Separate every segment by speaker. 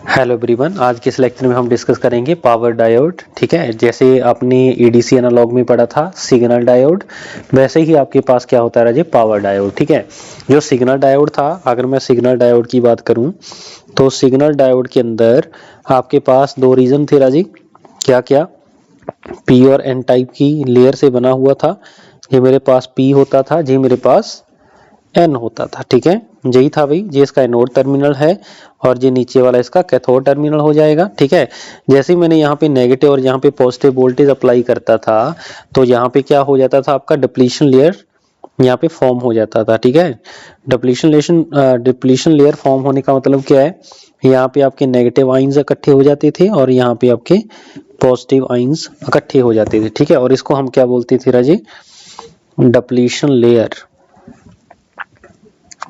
Speaker 1: Hello everyone, आज के इस लेक्चर में हम डिस्कस करेंगे पावर डायोड। ठीक है, जैसे आपने एडीसी एनालॉग में पढ़ा था सिग्नल डायोड, वैसे ही आपके पास क्या होता है राजे, पावर डायोड। ठीक है, जो सिग्नल डायोड था, अगर मैं सिग्नल डायोड की बात करूं तो सिग्नल डायोड के अंदर आपके पास दो रीजन थे राजी। क्या क्या? पी और एन टाइप की लेयर से बना हुआ था। ये मेरे पास पी होता था, ये मेरे पास एन होता था। ठीक है, यही था भाई, ये इसका एनोड टर्मिनल है और ये नीचे वाला इसका कैथोड टर्मिनल हो जाएगा। ठीक है, जैसे ही मैंने यहाँ पे नेगेटिव और यहाँ पे पॉजिटिव वोल्टेज अप्लाई करता था तो यहाँ पे क्या हो जाता था, आपका डिप्लीशन लेयर यहाँ पे फॉर्म हो जाता था। ठीक है, डिप्लीशन लेयर फॉर्म होने का मतलब क्या है, यहाँ पे आपके नेगेटिव आइंस इकट्ठे हो जाते थे और यहाँ पे आपके पॉजिटिव आइंस इकट्ठे हो जाते थे। ठीक है, और इसको हम क्या बोलते थे राजे, डिप्लीशन लेयर।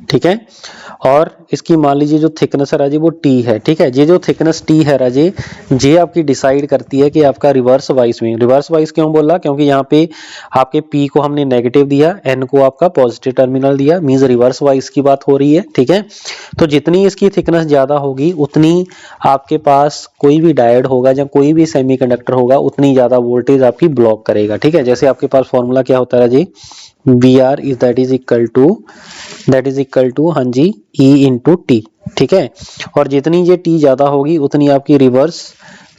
Speaker 1: ठीक है, और इसकी मान लीजिए जो थिकनेस है राजे वो टी है। ठीक है, ये जो थिकनेस टी है राजे, ये आपकी डिसाइड करती है कि आपका रिवर्स वाइज में, रिवर्स वाइज क्यों बोला, क्योंकि यहाँ पे आपके पी को हमने नेगेटिव दिया, एन को आपका पॉजिटिव टर्मिनल दिया, मींस रिवर्स वाइज की बात हो रही है। ठीक है, तो जितनी इसकी थिकनेस ज्यादा होगी उतनी आपके पास कोई भी डायोड होगा या कोई भी सेमीकंडक्टर होगा उतनी ज्यादा वोल्टेज आपकी ब्लॉक करेगा। ठीक है, जैसे आपके पास फॉर्मूला क्या होता है राजे, we are is that is equal to हाँ जी E इंटू टी। ठीक है, और जितनी ये टी ज्यादा होगी उतनी आपकी रिवर्स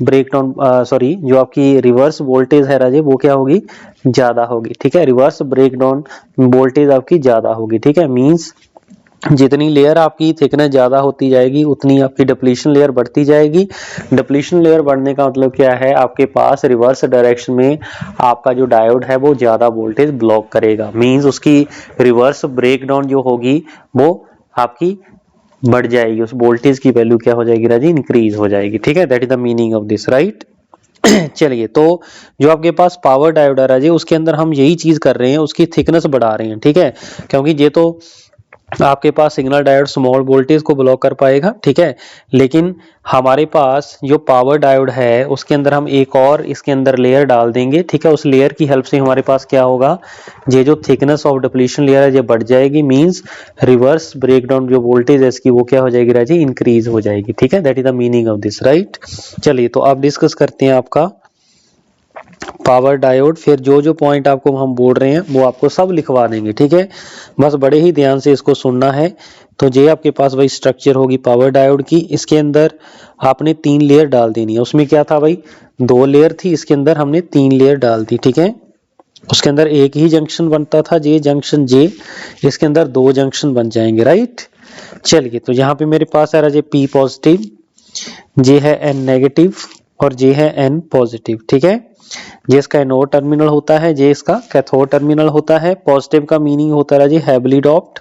Speaker 1: ब्रेकडाउन सॉरी जो आपकी रिवर्स वोल्टेज है राजे वो क्या होगी, ज्यादा होगी। ठीक है, रिवर्स ब्रेकडाउन वोल्टेज आपकी ज्यादा होगी। ठीक है, मींस जितनी लेयर आपकी थिकनेस ज्यादा होती जाएगी उतनी आपकी डिप्लीशन लेयर बढ़ती जाएगी। डिप्लीशन लेयर बढ़ने का मतलब क्या है, आपके पास रिवर्स डायरेक्शन में आपका जो डायोड है वो ज्यादा वोल्टेज ब्लॉक करेगा, मींस उसकी रिवर्स ब्रेकडाउन जो होगी वो आपकी बढ़ जाएगी, उस वोल्टेज की वैल्यू क्या हो जाएगी राजी, इंक्रीज हो जाएगी। ठीक है, that is the meaning of this, right. चलिए, तो जो आपके पास पावर डायोड है राजे उसके अंदर हम यही चीज कर रहे हैं, उसकी थिकनेस बढ़ा रहे हैं। ठीक है, क्योंकि ये तो आपके पास सिग्नल डायोड स्मॉल वोल्टेज को ब्लॉक कर पाएगा। ठीक है, लेकिन हमारे पास जो पावर डायोड है उसके अंदर हम एक और इसके अंदर लेयर डाल देंगे। ठीक है, उस लेयर की हेल्प से हमारे पास क्या होगा, ये जो थिकनेस ऑफ डिप्लीशन लेयर है ये बढ़ जाएगी, मींस रिवर्स ब्रेकडाउन जो वोल्टेज है इसकी वो क्या हो जाएगी राजी, इंक्रीज हो जाएगी। ठीक है, that is the meaning of this, right. चलिए, तो आप डिस्कस करते हैं आपका पावर डायोड, फिर जो जो पॉइंट आपको हम बोल रहे हैं वो आपको सब लिखवा देंगे। ठीक है, बस बड़े ही ध्यान से इसको सुनना है। तो ये आपके पास वही स्ट्रक्चर होगी पावर डायोड की, इसके अंदर आपने 3 लेयर डाल देनी है। उसमें क्या था भाई, 2 लेयर थी, इसके अंदर हमने 3 लेयर डाल दी। ठीक है, उसके अंदर एक ही जंक्शन बनता था, जे जंक्शन जे, इसके अंदर 2 जंक्शन बन जाएंगे, राइट। चलिए, तो यहाँ पे मेरे पास है राजे पी पॉजिटिव, जे है एन नेगेटिव और जे है एन पॉजिटिव। ठीक है, जे इसका एनोड टर्मिनल होता है, जे इसका कैथोड टर्मिनल होता है। पॉजिटिव का मीनिंग होता है जी heavily doped,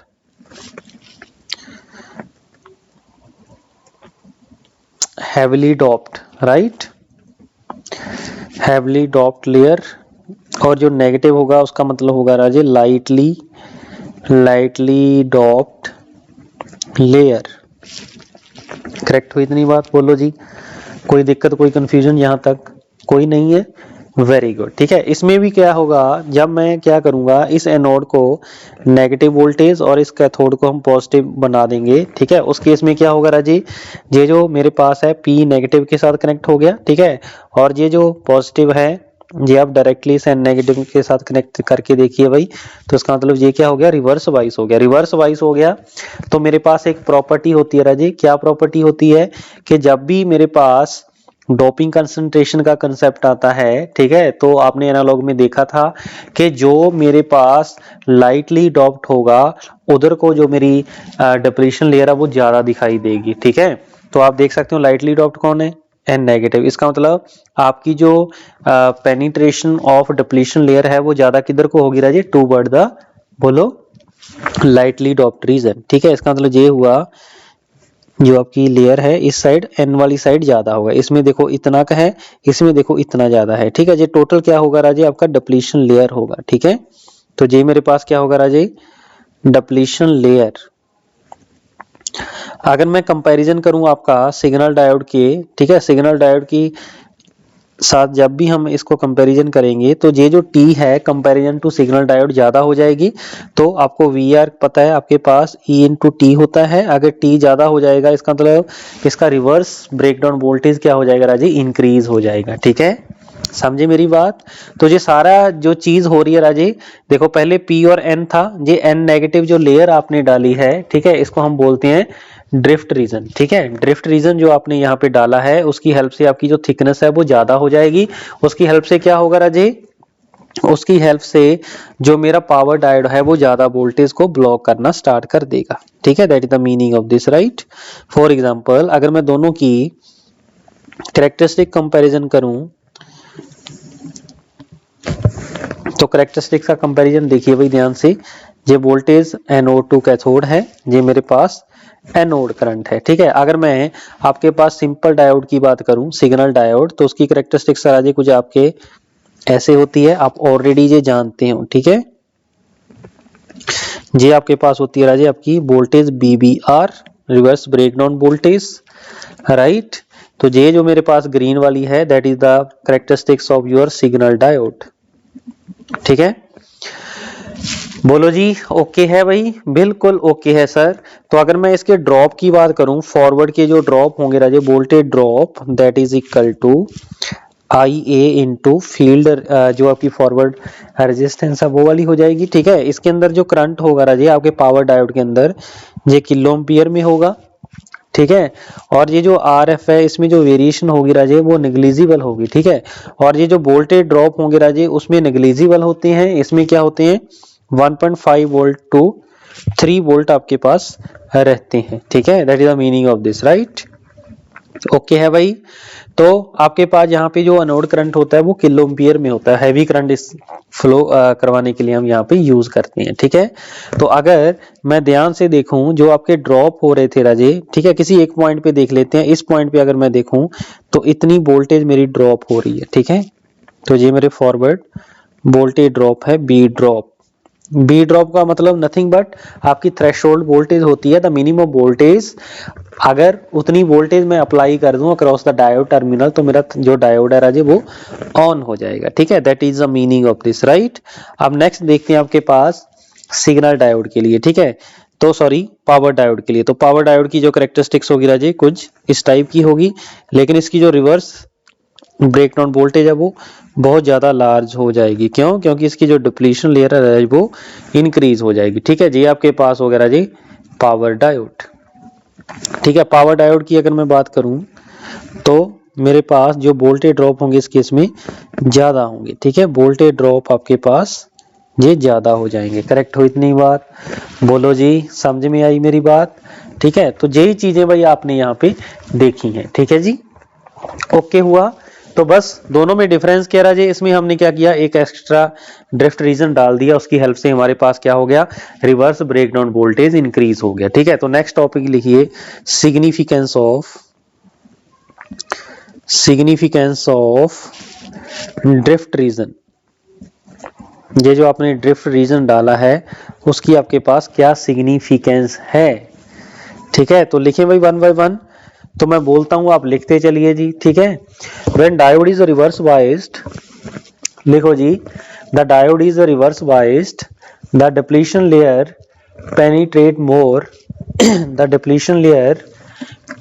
Speaker 1: right, heavily doped layer. और जो नेगेटिव होगा उसका मतलब होगा राजे लाइटली डॉप्ड लेयर। करेक्ट हुई इतनी बात, बोलो जी, कोई दिक्कत कोई कंफ्यूजन यहाँ तक कोई नहीं है, वेरी गुड। ठीक है, इसमें भी क्या होगा, जब मैं क्या करूंगा, इस एनोड को नेगेटिव वोल्टेज और इस कैथोड को हम पॉजिटिव बना देंगे। ठीक है, उस केस में क्या होगा राजी, ये जो मेरे पास है पी नेगेटिव के साथ कनेक्ट हो गया। ठीक है, और ये जो पॉजिटिव है ये आप डायरेक्टली इस नेगेटिव के साथ कनेक्ट करके देखिए भाई, तो इसका मतलब ये क्या हो गया, रिवर्स वाइज हो गया। रिवर्स वाइज हो गया तो मेरे पास एक प्रॉपर्टी होती है राजी, क्या प्रॉपर्टी होती है कि जब भी मेरे पास डोपिंग कंसंट्रेशन का कंसेप्ट आता है, ठीक है, तो आपने एनालॉग में देखा था कि जो मेरे पास लाइटली डॉप्ड होगा उधर को जो मेरी डिप्लीशन लेयर है वो ज्यादा दिखाई देगी। ठीक है, तो आप देख सकते हो लाइटली डॉप्ड कौन है, एन नेगेटिव। इसका मतलब आपकी जो पेनिट्रेशन ऑफ डिप्लीशन लेयर है वो ज्यादा किधर को होगी राजे, टूवर्ड द, बोलो, लाइटली डॉप्ड रीजन। ठीक है, इसका मतलब ये हुआ जो आपकी लेयर है इस साइड एन वाली साइड ज्यादा होगा, इसमें देखो इतना का है, इसमें देखो इतना ज्यादा है। ठीक है, ये टोटल क्या होगा राजे, आपका डिप्लीशन लेयर होगा। ठीक है, तो ये मेरे पास क्या होगा राजे, डिप्लीशन लेयर। अगर मैं कंपैरिजन करूं आपका सिग्नल डायोड के, ठीक है, सिग्नल डायोड की साथ जब भी हम इसको कंपैरिजन करेंगे तो ये जो टी है कंपैरिजन टू सिग्नल डायोड ज्यादा हो जाएगी। तो आपको वी आर पता है आपके पास ई इंटू टी होता है, अगर टी ज्यादा हो जाएगा इसका मतलब इसका रिवर्स ब्रेकडाउन वोल्टेज क्या हो जाएगा राजे, इंक्रीज हो जाएगा। ठीक है, समझे मेरी बात। तो ये सारा जो चीज हो रही है राजे, देखो पहले पी और एन था, ये एन नेगेटिव जो लेयर आपने डाली है, ठीक है, इसको हम बोलते हैं ड्रिफ्ट रीजन। ठीक है, ड्रिफ्ट रीजन जो आपने यहाँ पे डाला है उसकी हेल्प से आपकी जो थिकनेस है वो ज्यादा हो जाएगी। उसकी हेल्प से क्या होगा राजे, उसकी हेल्प से जो मेरा पावर डायोड है वो ज्यादा वोल्टेज को ब्लॉक करना स्टार्ट कर देगा। ठीक है, that is the meaning of this, right. For example अगर मैं दोनों की कैरेक्टरिस्टिक कंपैरिजन करूं तो कैरेक्टरिस्टिक्स का कंपैरिजन देखिए भाई ध्यान से। ये वोल्टेज एनोड टू कैथोड है, ये मेरे पास एनोड करंट है। ठीक है, अगर मैं आपके पास सिंपल डायोड की बात करूं, सिग्नल डायोड, तो उसकी कैरेक्टरिस्टिक्स राजे कुछ आपके ऐसे होती है, आप ऑलरेडी ये जानते हो। ठीक है, ये आपके पास होती है राजे आपकी voltage BBr, reverse breakdown voltage, right. तो ये जो मेरे पास ग्रीन वाली है that is the characteristics of your signal diode. ठीक है, बोलो जी ओके है भाई, बिल्कुल ओके है सर। तो अगर मैं इसके ड्रॉप की बात करूं, फॉरवर्ड के जो ड्रॉप होंगे राजे, voltage drop that is equal to I A into field जो आपकी फॉरवर्ड रेजिस्टेंस है वो वाली हो जाएगी। ठीक है, इसके अंदर जो करंट होगा राजे आपके पावर डायोड के अंदर ये किलो एम्पियर में होगा। ठीक है, और ये जो आर एफ है इसमें जो वेरिएशन होगी राजे वो नेग्लिजिबल होगी। ठीक है, और ये जो वोल्टेज ड्रॉप होंगे राजे उसमें नेग्लिजिबल होते हैं, इसमें क्या होते हैं 1.5 वोल्ट टू 3 वोल्ट आपके पास रहते हैं। ठीक है, that is the meaning of this, right. Okay है भाई। तो आपके पास यहाँ पे जो अनोड करंट होता है वो किलो एम्पियर में होता है, हैवी करंट इस फ्लो करवाने के लिए हम यहाँ पे यूज करते हैं। ठीक है, तो अगर मैं ध्यान से देखूं जो आपके ड्रॉप हो रहे थे राजे, ठीक है, किसी एक पॉइंट पे देख लेते हैं, इस पॉइंट पे अगर मैं देखूं तो इतनी वोल्टेज मेरी ड्रॉप हो रही है। ठीक है, तो ये मेरे फॉरवर्ड वोल्टेज ड्रॉप है बी ड्रॉप। बी ड्रॉप का मतलब नथिंग बट आपकी थ्रेशोल्ड वोल्टेज होती है, द मिनिमम वोल्टेज। अगर उतनी वोल्टेज मैं अप्लाई कर दूं अक्रॉस द डायोड टर्मिनल तो मेरा जो डायोड है राजे वो ऑन हो जाएगा। ठीक है, that is the meaning of this, right. अब नेक्स्ट देखते हैं आपके पास सिग्नल डायोड के लिए। ठीक है, तो सॉरी पावर डायोड के लिए। तो पावर डायोड की जो कैरेक्टरिस्टिक्स होगी राजे कुछ इस टाइप की होगी, लेकिन इसकी जो रिवर्स ब्रेकडाउन वोल्टेज है वो बहुत ज्यादा लार्ज हो जाएगी। क्यों? क्योंकि इसकी जो डिप्लीशन लेयर है वो इंक्रीज हो जाएगी। ठीक है, ये आपके पास हो गया जी पावर डायोड। ठीक है, पावर डायोड की अगर मैं बात करूं तो मेरे पास जो वोल्टेज ड्रॉप होंगे इस केस में ज्यादा होंगे। ठीक है, वोल्टेज ड्रॉप आपके पास ये ज्यादा हो जाएंगे। करेक्ट हो इतनी बात? बोलो जी, समझ में आई मेरी बात? ठीक है, तो यही चीजें भाई आपने यहाँ पे देखी हैं। ठीक है जी, ओके हुआ। तो बस दोनों में डिफरेंस क्या रहा जी, इसमें हमने क्या किया, एक एक्स्ट्रा ड्रिफ्ट रीजन डाल दिया, उसकी हेल्प से हमारे पास क्या हो गया, रिवर्स ब्रेकडाउन वोल्टेज इंक्रीज हो गया। ठीक है, तो नेक्स्ट टॉपिक लिखिए सिग्निफिकेंस ऑफ ड्रिफ्ट रीजन। ये जो आपने ड्रिफ्ट रीजन डाला है उसकी आपके पास क्या सिग्निफिकेंस है। ठीक है, तो लिखिए भाई वन बाय वन। तो मैं बोलता हूं आप लिखते चलिए जी। ठीक है, when diode is reverse biased, लिखो जी, the diode is reverse biased, the depletion layer penetrate more the depletion layer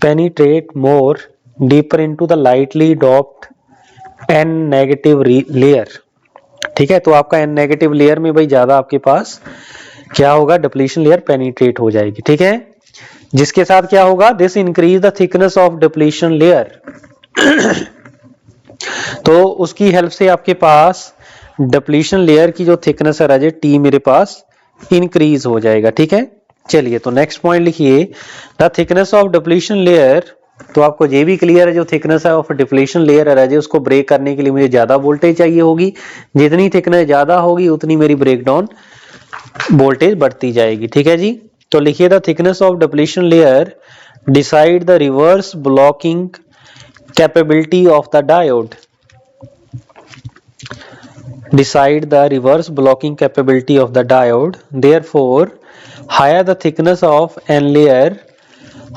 Speaker 1: penetrate more deeper into the lightly doped N negative layer. ठीक है, तो आपका एन नेगेटिव लेयर में भाई ज्यादा आपके पास क्या होगा, डिप्लीशन लेयर पेनिट्रेट हो जाएगी। ठीक है, जिसके साथ क्या होगा, this increase the thickness of depletion layer तो उसकी हेल्प से आपके पास डिप्लीशन लेयर की जो थिकनेस है राजे टी मेरे पास इंक्रीज हो जाएगा। ठीक है, चलिए तो नेक्स्ट पॉइंट लिखिए, the thickness of depletion layer. तो आपको ये भी क्लियर है जो थिकनेस है ऑफ डिप्लीशन लेयर है राजे, उसको ब्रेक करने के लिए मुझे ज्यादा वोल्टेज चाहिए होगी, जितनी थिकनेस ज्यादा होगी उतनी मेरी ब्रेकडाउन वोल्टेज बढ़ती जाएगी। ठीक है जी, तो लिखिए the thickness of depletion layer decide the reverse blocking capability of the diode. Decide the reverse blocking capability of the diode. Therefore, higher the thickness of n layer,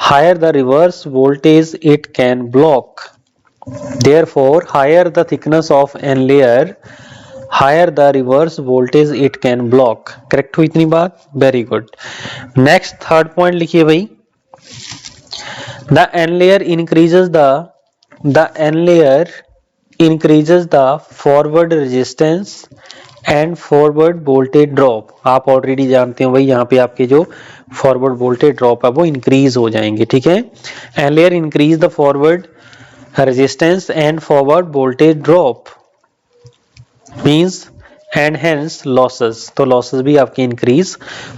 Speaker 1: higher the reverse voltage it can block. Therefore, higher the thickness of n layer, higher the reverse voltage it can block. Correct हुई इतनी बात? Very good. Next third point लिखिए भाई. The n layer increases the forward resistance and forward voltage drop. आप already जानते हो भाई, यहाँ पे आपके जो फॉरवर्ड वोल्टेज ड्रॉप है वो इंक्रीज हो जाएंगे. ठीक है. N layer increase the forward resistance and forward voltage drop means and hence losses. तो लॉसेस भी आपके इंक्रीज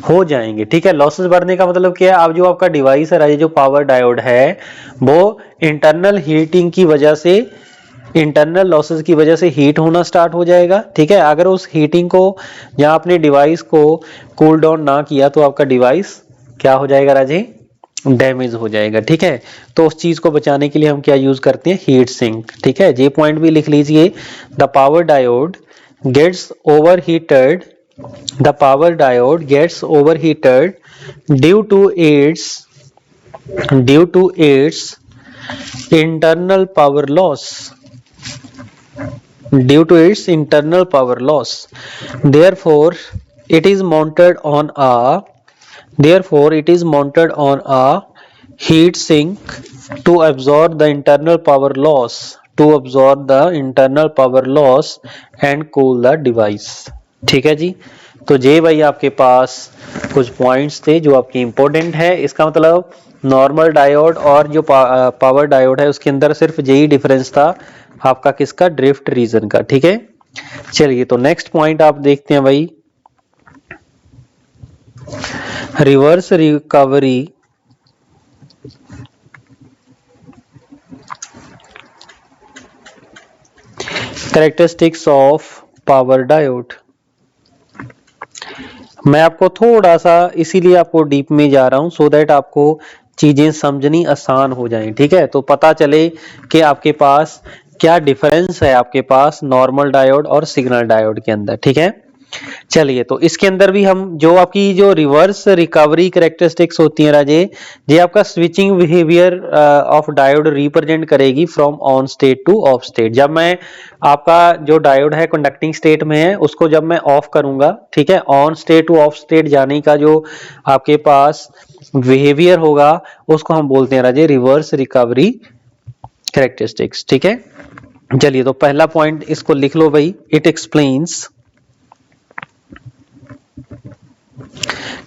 Speaker 1: हो जाएंगे. ठीक है. लॉसेस बढ़ने का मतलब क्या है? अब जो आपका डिवाइस है, जो पावर डायोड है, वो इंटरनल हीटिंग की वजह से, इंटरनल लॉसेस की वजह से हीट होना स्टार्ट हो जाएगा. ठीक है. अगर उस हीटिंग को या अपने डिवाइस को कूल डाउन ना किया तो आपका डिवाइस क्या हो जाएगा राजे? डैमेज हो जाएगा. ठीक है. तो उस चीज को बचाने के लिए हम क्या यूज करते हैं? Heat sink. ठीक है. ये पॉइंट भी लिख लीजिए. The power diode gets overheated, the power diode gets overheated due to its internal power loss, due to its internal power loss. Therefore it is mounted on a heat sink to absorb the internal power loss and cool the device. ठीक है जी. तो ये भाई आपके पास कुछ points थे जो आपके इंपॉर्टेंट है. इसका मतलब नॉर्मल डायोड और जो पावर डायोड है उसके अंदर सिर्फ यही डिफरेंस था आपका किसका? ड्रिफ्ट रीजन का. ठीक है. चलिए तो नेक्स्ट पॉइंट आप देखते हैं भाई. Reverse recovery characteristics of power diode. मैं आपको थोड़ा सा इसीलिए आपको डीप में जा रहा हूं सो दैट आपको चीजें समझनी आसान हो जाएं. ठीक है. तो पता चले कि आपके पास क्या डिफरेंस है आपके पास नॉर्मल डायोड और सिग्नल डायोड के अंदर. ठीक है. चलिए तो इसके अंदर भी हम जो आपकी जो रिवर्स रिकवरी कैरेक्टरिस्टिक्स होती हैं राजे, ये आपका switching behaviour of diode represent करेगी from on state to off state. जब मैं आपका जो डायोड है कंडक्टिंग स्टेट में है उसको जब मैं ऑफ करूंगा, ठीक है, on state to off state जाने का जो आपके पास बिहेवियर होगा उसको हम बोलते हैं राजे रिवर्स रिकवरी कैरेक्टरिस्टिक्स. ठीक है. चलिए तो पहला पॉइंट इसको लिख लो भाई. इट एक्सप्लेन्स,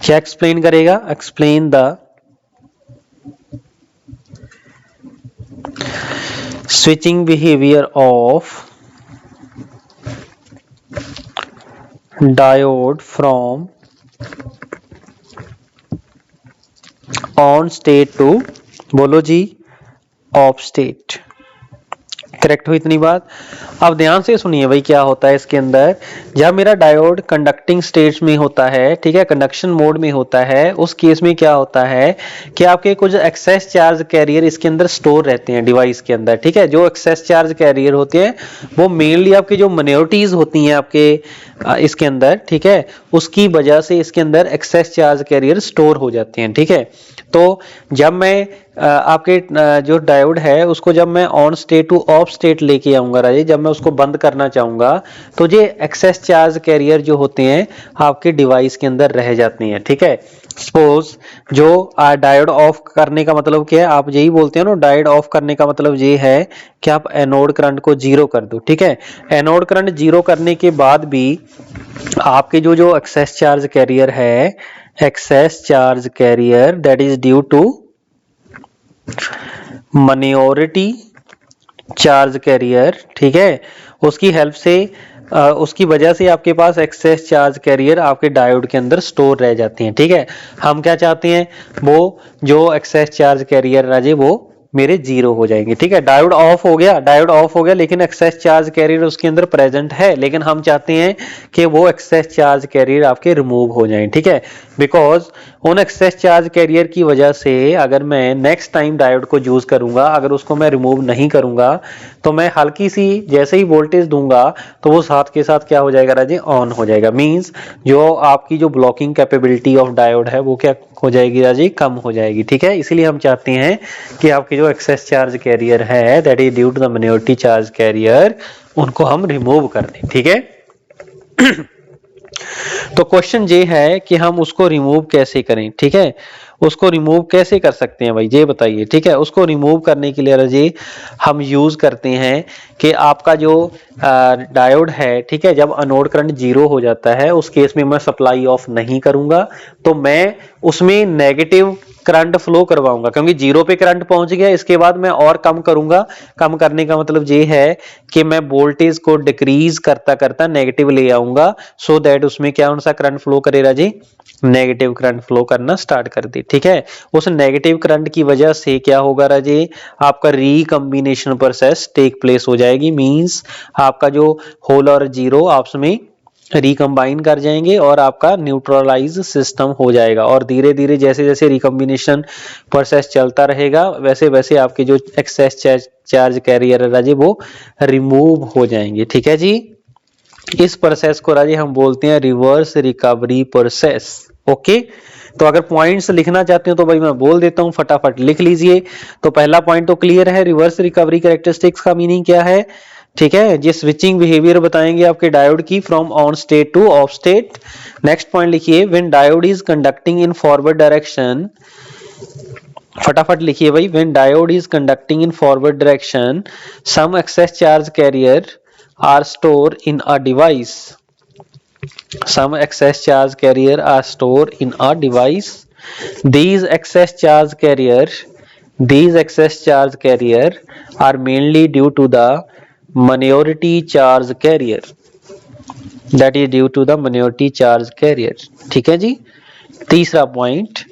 Speaker 1: क्या एक्सप्लेन करेगा? Explain the switching behaviour of diode from on state to, बोलो जी, ऑफ स्टेट. करेक्ट हुई इतनी बात? अब ध्यान से सुनिए भाई क्या होता है इसके अंदर. जब मेरा डायोड कंडक्टिंग स्टेट में होता है, ठीक है, कंडक्शन मोड में होता है, उस केस में क्या होता है कि आपके कुछ एक्सेस चार्ज कैरियर इसके अंदर स्टोर रहते हैं डिवाइस के अंदर. ठीक है. जो एक्सेस चार्ज कैरियर होते हैं वो मेनली आपके जो माइनॉरिटीज होती हैं आपके इसके अंदर, ठीक है, उसकी वजह से इसके अंदर एक्सेस चार्ज कैरियर स्टोर हो जाते हैं. ठीक है. तो जब मैं आपके जो डायोड है उसको जब मैं on state to off state लेके आऊंगा राजे, जब मैं उसको बंद करना चाहूंगा तो ये एक्सेस चार्ज कैरियर जो होते हैं आपके डिवाइस के अंदर रह जाते हैं. ठीक है. सपोज जो डायोड ऑफ करने का मतलब क्या है? आप यही बोलते हैं ना, डायोड ऑफ करने का मतलब ये है कि आप एनोड करंट को जीरो कर दो. ठीक है. एनोड करंट जीरो करने के बाद भी आपके जो एक्सेस चार्ज कैरियर है, excess charge carrier that is due to minority charge carrier, ठीक है, उसकी हेल्प से उसकी वजह से आपके पास एक्सेस चार्ज कैरियर आपके डायोड के अंदर स्टोर रह जाती हैं. ठीक है. हम क्या चाहते हैं? वो जो एक्सेस चार्ज कैरियर राजे वो मेरे जीरो हो जाएंगे. ठीक है. डायोड ऑफ हो गया लेकिन एक्सेस चार्ज कैरियर उसके अंदर प्रेजेंट है, लेकिन हम चाहते हैं कि वो एक्सेस चार्ज कैरियर आपके रिमूव हो जाएं. ठीक है. बिकॉज उन एक्सेस चार्ज कैरियर की वजह से अगर मैं नेक्स्ट टाइम डायोड को यूज करूंगा, अगर उसको मैं रिमूव नहीं करूंगा तो मैं हल्की सी जैसे ही वोल्टेज दूंगा तो वो साथ के साथ क्या हो जाएगा राजे, ऑन हो जाएगा। मींस जो आपकी जो ब्लॉकिंग कैपेबिलिटी ऑफ डायोड है वो क्या हो जाएगी राजे, कम हो जाएगी। ठीक है, इसीलिए हम चाहते हैं कि आपके जो एक्सेस चार्ज कैरियर है that is due to the minority charge carrier, उनको हम रिमूव कर दें। ठीक है तो क्वेश्चन ये है कि हम उसको रिमूव कैसे करें। ठीक है, उसको रिमूव कैसे कर सकते हैं भाई, ये बताइए। ठीक है, उसको रिमूव करने के लिए राजे हम यूज करते हैं कि आपका जो डायोड है, ठीक है, जब अनोड करंट 0 हो जाता है उस केस में मैं सप्लाई ऑफ नहीं करूंगा, तो मैं उसमें नेगेटिव करंट फ्लो करवाऊंगा, क्योंकि 0 पे करंट पहुंच गया। इसके बाद मैं और कम करूंगा। कम करने का मतलब ये है कि मैं वोल्टेज को डिक्रीज करता करता नेगेटिव ले आऊंगा, सो दैट उसमें क्या सा करंट फ्लो करेगा जी, नेगेटिव करंट फ्लो करना स्टार्ट कर दे। ठीक है, उस नेगेटिव करंट की वजह से क्या होगा राजे, आपका रिकॉम्बिनेशन प्रोसेस टेक प्लेस हो जाएगी। मींस आपका जो होल और जीरो आपस में रिकम्बाइन कर जाएंगे और आपका न्यूट्रलाइज सिस्टम हो जाएगा। और धीरे धीरे जैसे जैसे रिकम्बिनेशन प्रोसेस चलता रहेगा वैसे वैसे आपके जो एक्सेस चार्ज कैरियर है राजे वो रिमूव हो जाएंगे। ठीक है जी, इस प्रोसेस को राजे हम बोलते हैं रिवर्स रिकवरी प्रोसेस। ओके, तो अगर पॉइंट्स लिखना चाहते हो तो भाई मैं बोल देता हूं, फटाफट लिख लीजिए। तो पहला पॉइंट तो क्लियर है, रिवर्स रिकवरी कैरेक्टरिस्टिक्स का मीनिंग क्या है। ठीक है, ये स्विचिंग बिहेवियर बताएंगे आपके डायोड की from on state to off state. Next point लिखिए, when diode is conducting in forward direction, फटाफट लिखिए भाई, when diode is conducting in forward direction some excess charge carrier are stored in a device. Some excess charge carrier are stored in a device. These excess charge carrier are mainly due to the minority charge carrier. That is due to the minority charge carrier. ठीक है जी। तीसरा point,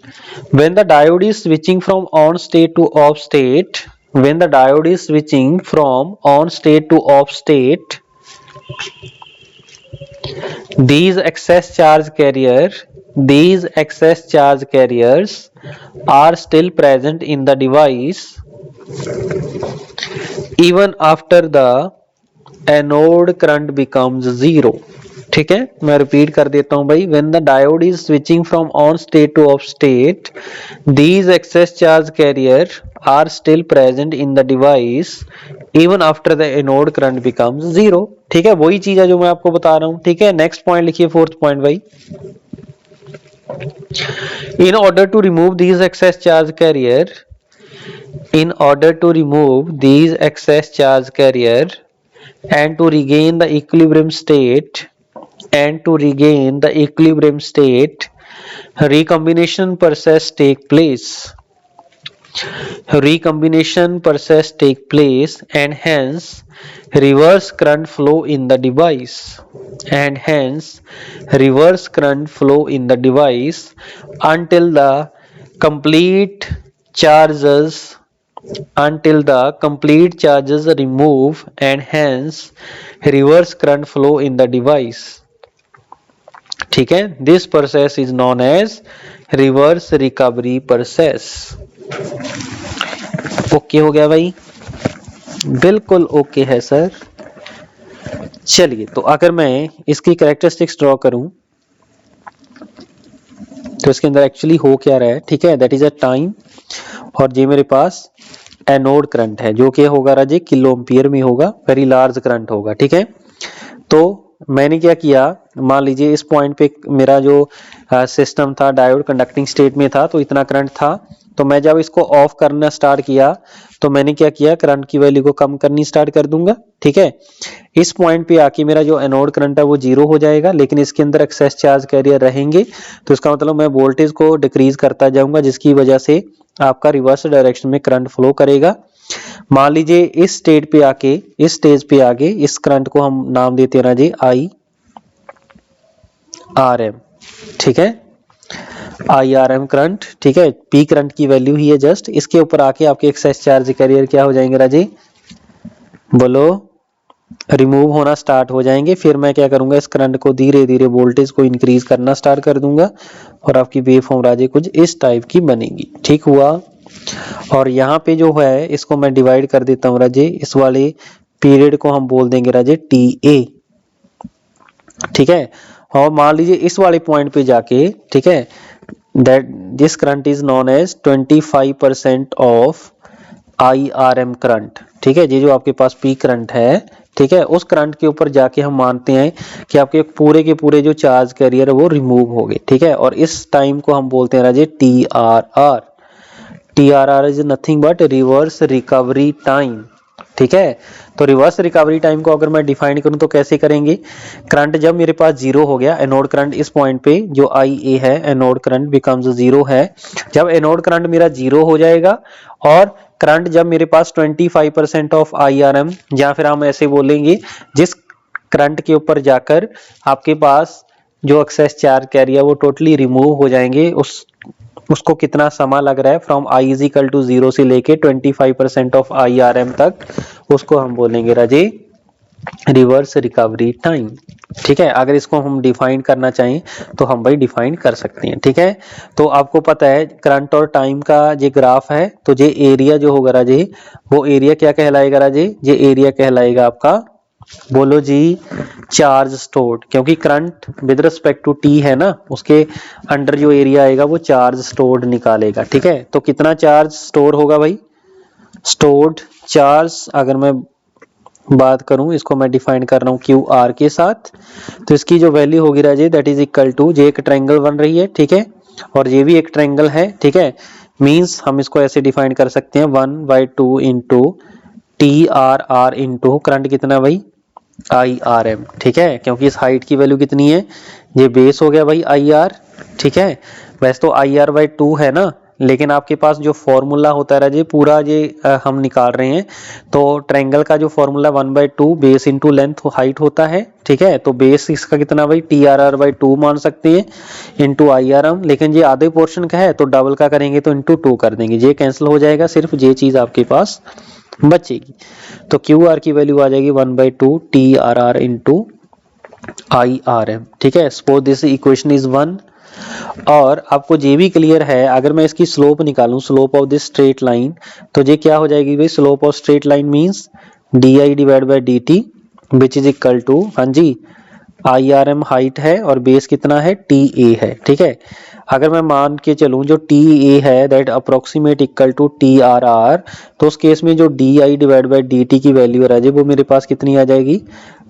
Speaker 1: when the diode is switching from on state to off state, when the diode is switching from on state to off state, these excess charge carriers are still present in the device even after the anode current becomes 0. ठीक है, मैं repeat कर देता हूं भाई, when the diode is switching from on state to off state, these excess charge carrier are still present in the device even after the anode current becomes 0. ठीक है, वही चीज है जो मैं आपको बता रहा हूं। ठीक है, नेक्स्ट पॉइंट लिखिए, फोर्थ पॉइंट भाई, in order to remove these excess charge carrier, in order to remove these excess charge carrier and to regain the equilibrium state, recombination process take place. And hence reverse current flow in the device. Until the complete charges remove, and hence reverse current flow in the device. ठीक है, this process is known as reverse recovery process. Okay हो गया भाई, बिल्कुल okay है sir. चलिए, तो अगर मैं इसकी कैरेक्टरिस्टिक्स ड्रॉ करूं तो इसके अंदर एक्चुअली हो क्या रहा है। ठीक है, दैट इज अ टाइम, और ये मेरे पास एनोड करंट है जो कि होगा राजे किलो एम्पियर में होगा, वेरी लार्ज करंट होगा। ठीक है, तो मैंने क्या किया, मान लीजिए इस पॉइंट पे मेरा जो सिस्टम था डायोड कंडक्टिंग स्टेट में था, तो इतना करंट था। तो मैं जब इसको ऑफ करना स्टार्ट किया तो मैंने क्या किया, करंट की वैल्यू को कम करनी स्टार्ट कर दूंगा। ठीक है, इस पॉइंट पे आके मेरा जो एनोड करंट है वो 0 हो जाएगा, लेकिन इसके अंदर एक्सेस चार्ज कैरियर रहेंगे, तो इसका मतलब मैं वोल्टेज को डिक्रीज करता जाऊंगा, जिसकी वजह से आपका रिवर्स डायरेक्शन में करंट फ्लो करेगा। मान लीजिए इस स्टेज पे आगे इस करंट को हम नाम देते हैं जी IRM। ठीक है, IRM करंट। ठीक है, पी करंट की वैल्यू ही है जस्ट, इसके ऊपर आके आपके एक्सेस चार्ज कैरियर क्या हो जाएंगे राजी, बोलो, रिमूव होना स्टार्ट हो जाएंगे। फिर मैं क्या करूंगा, इस करंट को धीरे धीरे वोल्टेज को इंक्रीज करना स्टार्ट कर दूंगा और आपकी वेव फॉर्म राजे कुछ इस टाइप की बनेगी। ठीक हुआ। और यहाँ पे जो है इसको मैं डिवाइड कर देता हूँ राजे, इस वाले पीरियड को हम बोल देंगे राजे टी ए। ठीक है, और मान लीजिए इस वाले पॉइंट पे जाके, ठीक है, that this current is known as 25% of IRM current. ठीक है, ये जो आपके पास पी करंट है, ठीक है, उस करंट के ऊपर जाके हम मानते हैं कि आपके पूरे के पूरे जो चार्ज कैरियर है वो रिमूव हो गए। ठीक है, और इस टाइम को हम बोलते हैं राजे TRR। TRR is nothing but reverse recovery time. ठीक है, तो रिवर्स रिकवरी टाइम को अगर मैं डिफाइन करूं तो कैसे करेंगे, करंट जब मेरे पास जीरो हो गया, एनोड करंट इस पॉइंट पे जो IA है, एनोड करंट बिकम्स जीरो है। जब एनोड करंट मेरा जीरो हो जाएगा और करंट जब मेरे पास 25% ऑफ IRM, या फिर हम ऐसे बोलेंगे जिस करंट के ऊपर जाकर आपके पास जो एक्सेस चार्ज कैरियर वो टोटली रिमूव हो जाएंगे, उसको कितना समय लग रहा है from I is equal to 0 से लेके 25% ऑफ IRM तक, उसको हम बोलेंगे राजे रिवर्स रिकवरी टाइम। ठीक है, अगर इसको हम डिफाइन करना चाहें तो हम भाई डिफाइन कर सकते हैं। ठीक है, तो आपको पता है करंट और टाइम का ये ग्राफ है, तो ये एरिया जो होगा राजे, वो एरिया क्या कहलाएगा राजे, ये एरिया कहलाएगा आपका, बोलो जी, चार्ज स्टोर्ड, क्योंकि current with respect to T है ना, उसके अंडर जो एरिया आएगा वो चार्ज स्टोर्ड निकालेगा। ठीक है, तो कितना चार्ज स्टोर होगा भाई, स्टोर्ड चार्ज अगर मैं बात करूं, इसको मैं डिफाइन कर रहा हूं QR के साथ, तो इसकी जो वैल्यू होगी राजे दैट इज इक्वल टू, ये एक ट्रायंगल बन रही है, ठीक है, और ये भी एक ट्रायंगल है। ठीक है, मींस हम इसको ऐसे डिफाइन कर सकते हैं 1/2 इंटू TRR इंटू करंट कितना भाई IRM। ठीक है, क्योंकि इस हाइट की वैल्यू कितनी है, ये बेस हो गया भाई IR। ठीक है, वैसे तो IR/2 है ना, लेकिन आपके पास जो फॉर्मूला होता है राजे पूरा ये हम निकाल रहे हैं, तो ट्रायंगल का जो formula 1/2 base into length height होता है। ठीक है, तो बेस इसका कितना भाई TRR/2 मान सकते हैं इंटू IRM, लेकिन ये आधे पोर्शन का है तो डबल का करेंगे तो इंटू 2 कर देंगे, ये कैंसिल हो जाएगा, सिर्फ ये चीज आपके पास बचेगी। तो QR की वैल्यू आ जाएगी 1/2 TRR इंटू IRM। ठीक है, सपोज दिस इक्वेशन इज 1। और आपको ये भी क्लियर है, अगर मैं इसकी स्लोप निकालूं, slope of this straight line, तो ये क्या हो जाएगी भाई, slope of straight line means DI divide by DT which is equal to, हाँ जी, IRM हाइट है और बेस कितना है TA है। ठीक है, अगर मैं मान के चलूं जो TA है that approximate equal to TRR, तो उस केस में जो DI डिवाइड बाय DT की वैल्यू आ जाए वो मेरे पास कितनी आ जाएगी,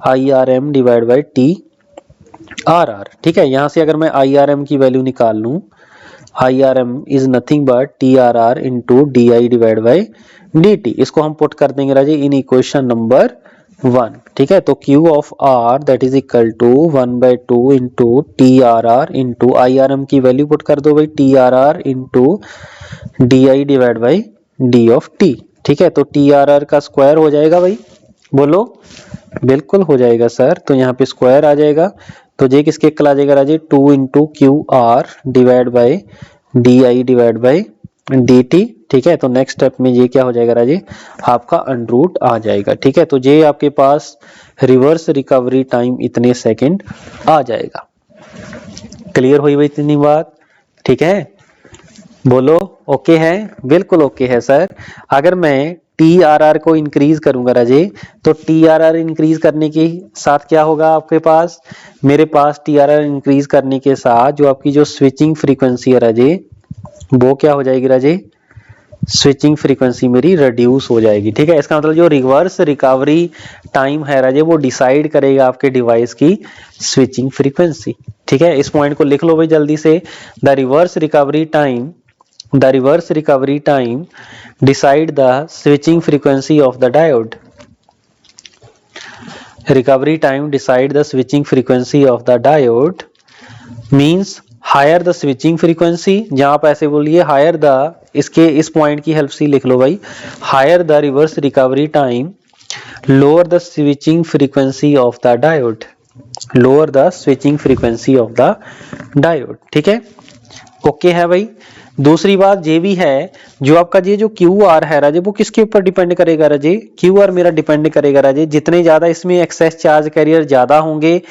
Speaker 1: IRM डिवाइड बाय TRR। ठीक है, यहां से अगर मैं IRM की वैल्यू निकाल लूं, IRM is nothing but TRR into DI divide by DT, इसको हम पुट कर देंगे राजे इन इक्वेशन नंबर 1। ठीक है, तो Q of R that is equal to 1/2 into TRR into IRM की वैल्यू पुट कर दो भाई TRR into DI divide by D of T। ठीक है, तो TRR का स्क्वायर हो जाएगा भाई, बोलो, बिल्कुल हो जाएगा सर, तो यहाँ पे स्क्वायर आ जाएगा, तो ये किसके इक्वल आ जाएगा राजे 2 into QR divide by DI divide by DT। ठीक है, तो नेक्स्ट स्टेप में ये क्या हो जाएगा राजे, आपका अंडरूट आ जाएगा। ठीक है, तो ये आपके पास रिवर्स रिकवरी टाइम इतने सेकंड आ जाएगा। क्लियर हुई भाई इतनी बात? ठीक है, बोलो ओके है, बिल्कुल ओके है सर। अगर मैं TRR को इंक्रीज करूंगा राजे, तो TRR इंक्रीज करने के साथ क्या होगा आपके पास, मेरे पास TRR इंक्रीज करने के साथ जो आपकी जो स्विचिंग फ्रीक्वेंसी है राजे, वो क्या हो जाएगी राजे, स्विचिंग फ्रीक्वेंसी मेरी रिड्यूस हो जाएगी। ठीक है, इसका मतलब जो रिवर्स रिकवरी टाइम है राजे वो डिसाइड करेगा आपके डिवाइस की स्विचिंग फ्रीक्वेंसी। ठीक है, इस पॉइंट को लिख लो भाई जल्दी से, the reverse recovery time decide the switching frequency of the diode. Recovery time decide the switching frequency of the diode means higher the switching frequency, जहां आप ऐसे बोलिए higher the, इसके इस पॉइंट की हेल्प से लिख लो भाई, higher the reverse recovery time lower the switching frequency of the diode, lower the switching frequency of the diode। ठीक है, ओके है भाई। दूसरी बात ये भी है, जो आपका ये जो क्यू आर है राजे, वो किसके ऊपर डिपेंड करेगा राजे, क्यू आर मेरा डिपेंड करेगा राजे, जितने ज्यादा इसमें एक्सेस चार्ज कैरियर ज्यादा होंगे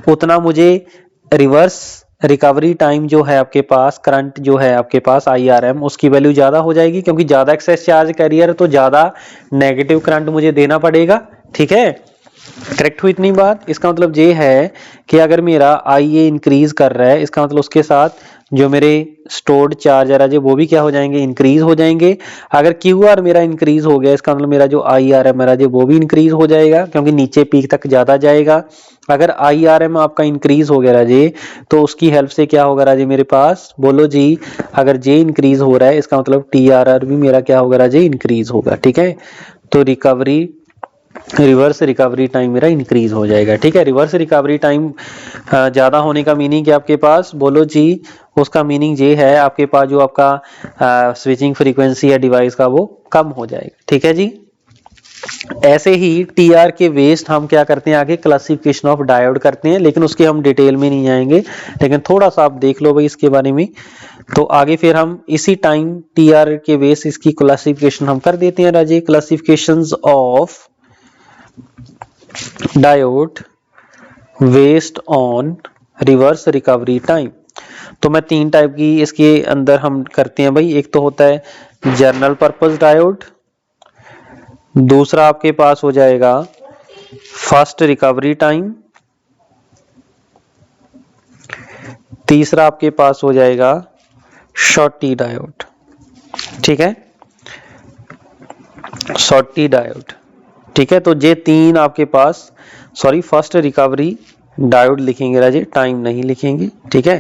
Speaker 1: उतना मुझे रिवर्स रिकवरी टाइम जो है आपके पास, करंट जो है आपके पास IRM, उसकी वैल्यू ज्यादा हो जाएगी, क्योंकि ज्यादा एक्सेस चार्ज कैरियर तो ज्यादा नेगेटिव करंट मुझे देना पड़ेगा। ठीक है, करेक्ट हुई इतनी बात। इसका मतलब ये है कि अगर मेरा IA इंक्रीज कर रहा है, इसका मतलब उसके साथ जो मेरे स्टोर्ड चार्जर है वो भी क्या हो जाएंगे, इंक्रीज हो जाएंगे। अगर QR मेरा इंक्रीज हो गया, इसका मतलब मेरा जो IRM मेरा जो वो भी इंक्रीज हो जाएगा, क्योंकि नीचे पीक तक ज्यादा जाएगा। अगर IRM आपका इंक्रीज हो गया राजे, तो उसकी हेल्प से क्या होगा राजे मेरे पास, बोलो जी, अगर जे इंक्रीज हो रहा है इसका मतलब TRR भी मेरा क्या होगा राजे, इंक्रीज होगा। ठीक है, तो रिवर्स रिकवरी टाइम मेरा इंक्रीज हो जाएगा। ठीक है, रिवर्स रिकवरी टाइम ज्यादा होने का मीनिंग क्या आपके पास, बोलो जी, उसका मीनिंग ये है आपके पास जो आपका स्विचिंग फ्रीक्वेंसी है डिवाइस का वो कम हो जाएगा। ठीक है जी। ऐसे ही TR के वेस्ट हम क्या करते हैं, आगे क्लासिफिकेशन ऑफ डायोड करते हैं, लेकिन उसके हम डिटेल में नहीं आएंगे, लेकिन थोड़ा सा आप देख लो भाई इसके बारे में। तो आगे फिर हम इसी टाइम TR के वेस्ट इसकी क्लासिफिकेशन हम कर देते हैं राजे, classifications of diode based on reverse recovery time. तो मैं 3 टाइप की इसके अंदर हम करते हैं भाई। एक तो होता है जनरल पर्पस डायोड, दूसरा आपके पास हो जाएगा फास्ट रिकवरी टाइम, तीसरा आपके पास हो जाएगा शॉर्टी डायोड। ठीक है, शॉर्टी डायोड। ठीक है, तो ये 3 आपके पास, सॉरी फर्स्ट रिकवरी डायोड लिखेंगे राजे, टाइम नहीं लिखेंगे। ठीक है,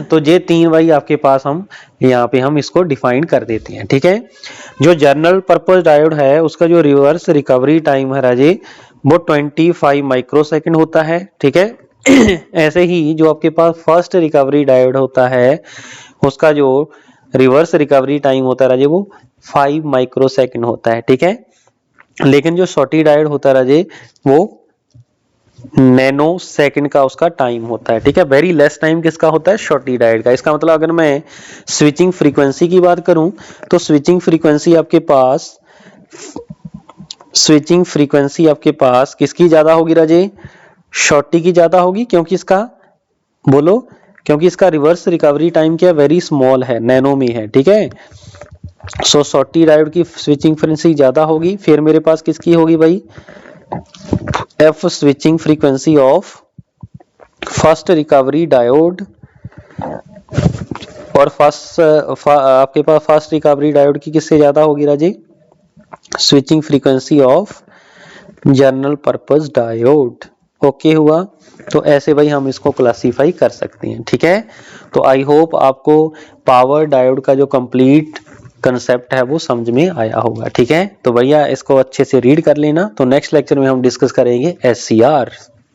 Speaker 1: तो ये 3 भाई आपके पास हम यहाँ पे हम इसको डिफाइन कर देते हैं। ठीक है, जो जनरल पर्पस डायोड है उसका जो रिवर्स रिकवरी टाइम है राजे वो 25 माइक्रोसेकंड होता है। ठीक है, ऐसे ही जो आपके पास फर्स्ट रिकवरी डायोड होता है उसका जो रिवर्स रिकवरी टाइम होता है राजे वो 5 माइक्रोसेकंड होता है। ठीक है, लेकिन जो शॉर्टी डायोड होता है राजे वो नैनो सेकंड का उसका टाइम होता है। ठीक है, वेरी लेस टाइम किसका होता है, शॉर्टी डायोड का। इसका मतलब अगर मैं स्विचिंग फ्रीक्वेंसी की बात करूं तो स्विचिंग फ्रीक्वेंसी आपके पास किसकी ज्यादा होगी राजे, शॉर्टी की ज्यादा होगी, क्योंकि इसका बोलो, क्योंकि इसका रिवर्स रिकवरी टाइम क्या वेरी स्मॉल है, नैनो में है। ठीक है, सो शॉर्टी डायोड की स्विचिंग फ्रीक्वेंसी ज्यादा होगी। फिर मेरे पास किसकी होगी भाई, F switching frequency of first recovery diode, और आपके पास फर्स्ट रिकवरी डायोड की किससे ज्यादा होगी राजे, switching frequency of general purpose diode. Okay हुआ, तो ऐसे भाई हम इसको क्लासीफाई कर सकते हैं। ठीक है, तो आई होप आपको पावर डायोड का जो कंप्लीट कंसेप्ट है वो समझ में आया होगा। ठीक है, तो भैया इसको अच्छे से रीड कर लेना। तो नेक्स्ट लेक्चर में हम डिस्कस करेंगे SCR।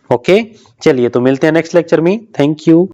Speaker 1: ओके, चलिए तो मिलते हैं नेक्स्ट लेक्चर में। Thank you.